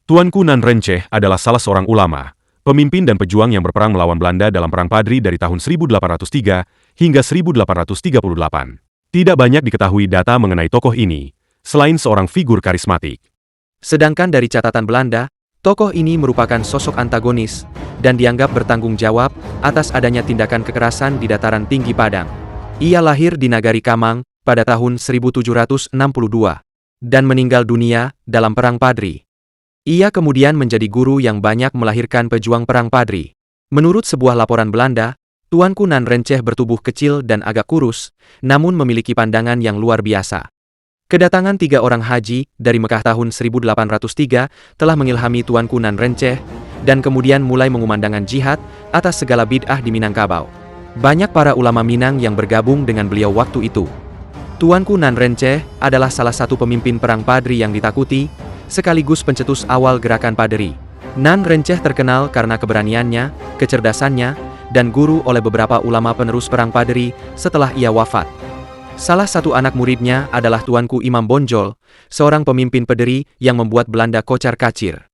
Tuanku Nan Renceh adalah salah seorang ulama, pemimpin dan pejuang yang berperang melawan Belanda dalam Perang Padri dari tahun 1803 hingga 1838. Tidak banyak diketahui data mengenai tokoh ini, selain seorang figur karismatik. Sedangkan dari catatan Belanda, tokoh ini merupakan sosok antagonis dan dianggap bertanggung jawab atas adanya tindakan kekerasan di dataran tinggi Padang. Ia lahir di Nagari Kamang pada tahun 1762 dan meninggal dunia dalam Perang Padri. Ia kemudian menjadi guru yang banyak melahirkan pejuang Perang Padri. Menurut sebuah laporan Belanda, Tuanku Nan Renceh bertubuh kecil dan agak kurus, namun memiliki pandangan yang luar biasa. Kedatangan 3 orang haji dari Mekah tahun 1803 telah mengilhami Tuanku Nan Renceh, dan kemudian mulai mengumandangkan jihad atas segala bid'ah di Minangkabau. Banyak para ulama Minang yang bergabung dengan beliau waktu itu. Tuanku Nan Renceh adalah salah satu pemimpin Perang Padri yang ditakuti, sekaligus pencetus awal gerakan Paderi. Nan Renceh terkenal karena keberaniannya, kecerdasannya, dan guru oleh beberapa ulama penerus Perang Paderi setelah ia wafat. Salah satu anak muridnya adalah Tuanku Imam Bonjol, seorang pemimpin Pederi yang membuat Belanda kocar-kacir.